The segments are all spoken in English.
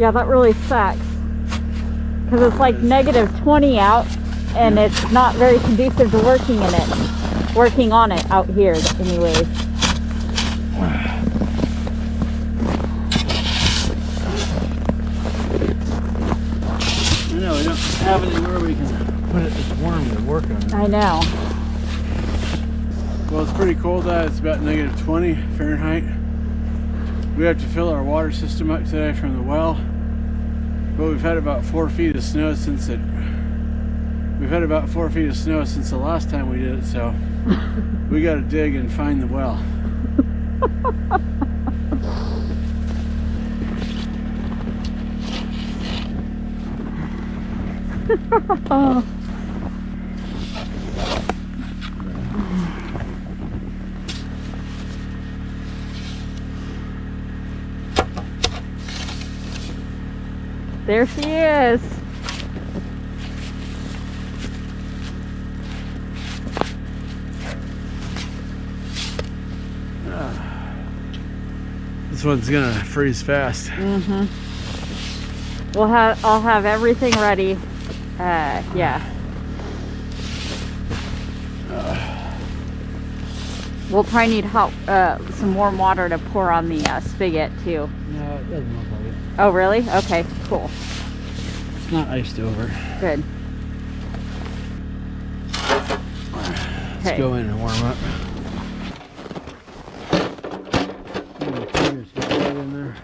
Yeah, that really sucks. Because it's like -20 out, and it's not very conducive to working on it out here, anyways. I know, we don't have anywhere we can put it this warm to work on it. I know. Well, it's pretty cold out. It's about -20 Fahrenheit. We have to fill our water system up today from the well, but we've had about 4 feet of snow since the last time we did it, so we got to dig and find the well. Oh. There she is. This one's gonna freeze fast. Mm-hmm. I'll have everything ready. Yeah. We'll probably need some warm water to pour on the spigot too. No, it doesn't look like it. Oh, really? Okay, cool. It's not iced over. Good. Let's go in and warm up. Fingers get right in there.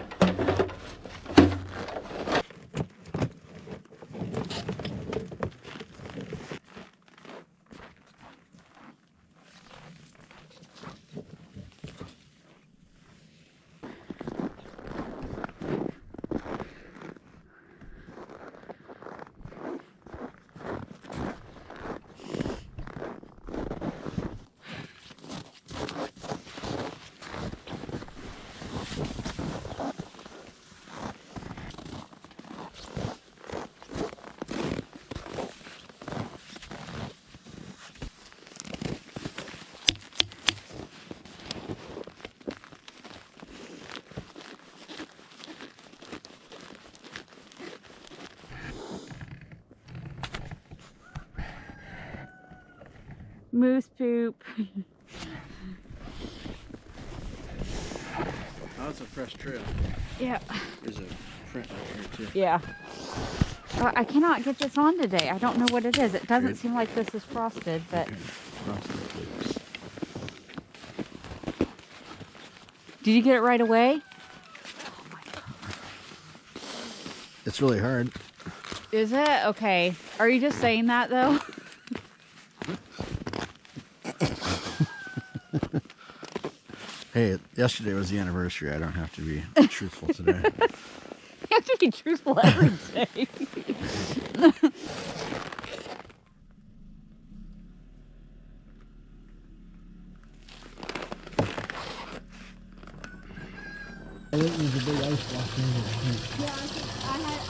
Moose poop. Oh, it's a fresh trail. Yeah. There's a print right here too. Yeah. I cannot get this on today. I don't know what it is. It doesn't seem like this is frosted, but... Okay. Did you get it right away? Oh my God. It's really hard. Is it? Okay. Are you just saying that though? Hey, yesterday was the anniversary. I don't have to be truthful today. You have to be truthful every day. I think there's a big ice block in here. Yeah,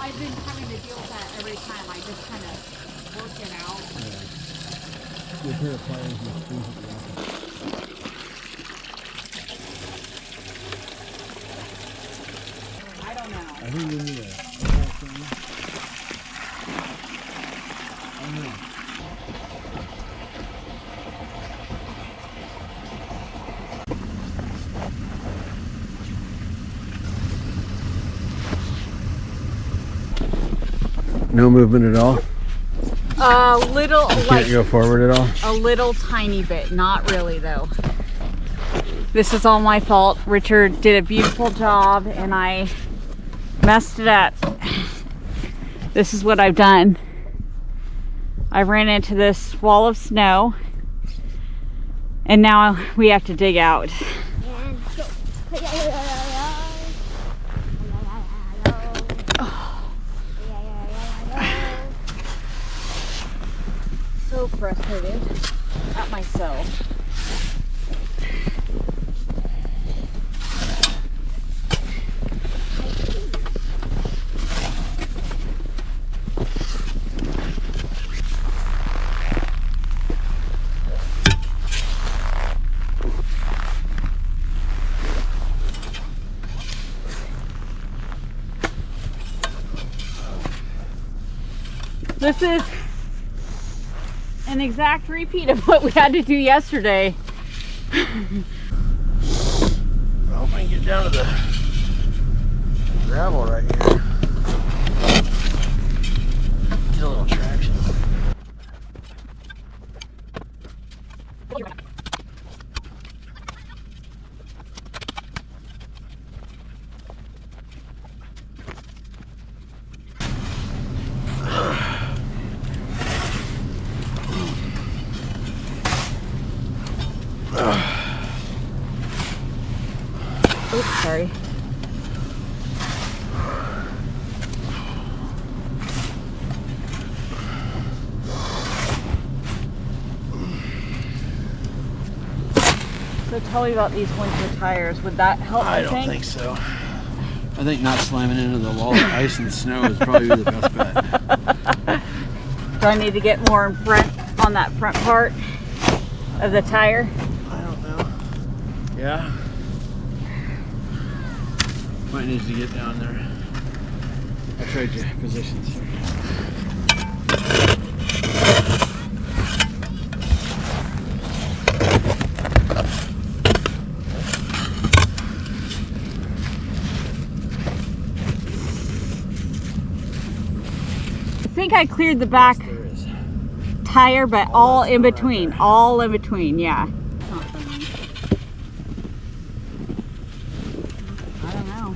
I've been having to deal with that every time. I just kind of work it out. Yeah. Your pair of pliers and screws at the office. I don't know. I think we need a I don't know. No movement at all? A little, Can't go forward at all? a little tiny bit. Not really though. This is all my fault. Richard did a beautiful job and I messed it up. This is what I've done. I ran into this wall of snow and now we have to dig out. So frustrated at myself. This is an exact repeat of what we had to do yesterday. I hope I can get down to the gravel right here. Get a little traction. Oops, sorry. So tell me about these winter tires. Would that help? I don't think so. I think not slamming into the wall of ice and snow is probably the best bet. Do I need to get more in front on that front part of the tire? I don't know. Yeah. Might need to get down there. I'll trade you positions. I think I cleared the back tire, but all in between. Right, all in between, yeah. I don't know.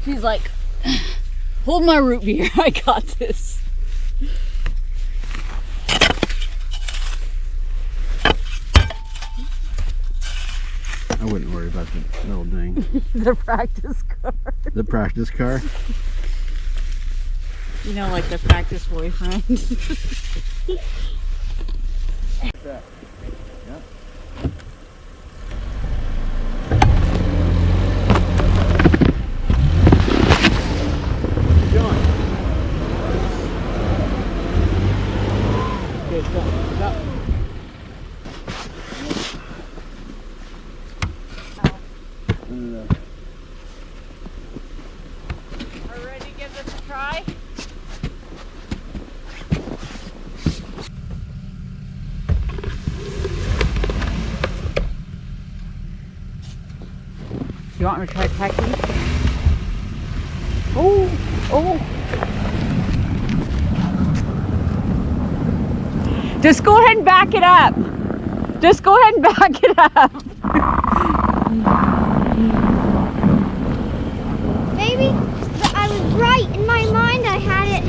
She's like, hold my root beer, I got this. I wouldn't worry about the little ding. The practice car. The practice car? You know, like the practice boyfriend. Yep. Are we ready to give this a try? You want me to try pecking? Oh, oh. Just go ahead and back it up. Just go ahead and back it up. Maybe I was right. In my mind, I had it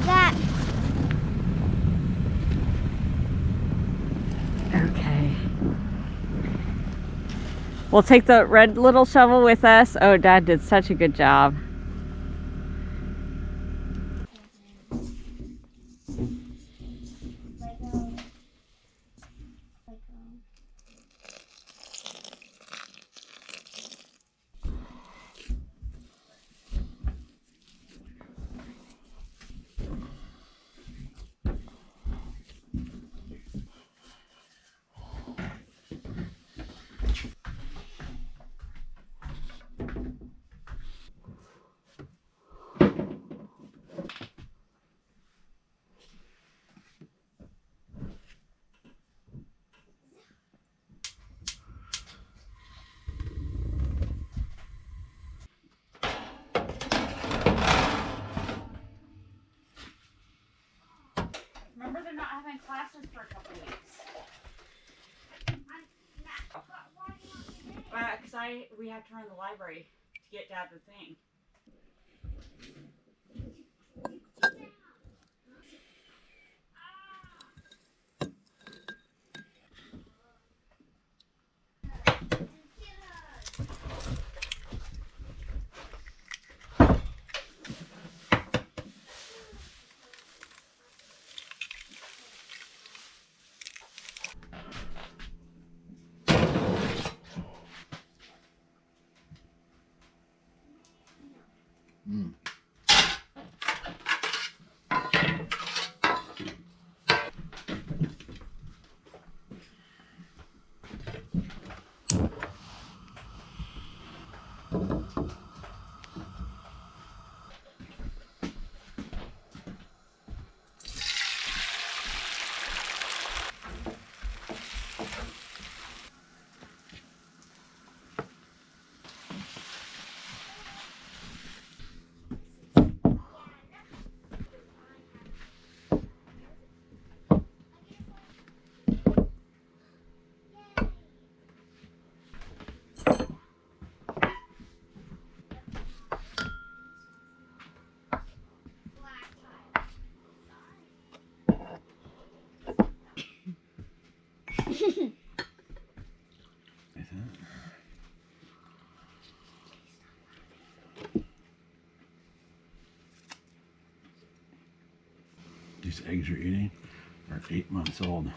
that. Okay. We'll take the red little shovel with us. Oh, Dad did such a good job. Remember, they're not having classes for a couple weeks. Because we have to run the library to get Dad the thing. These eggs you're eating are 8 months old.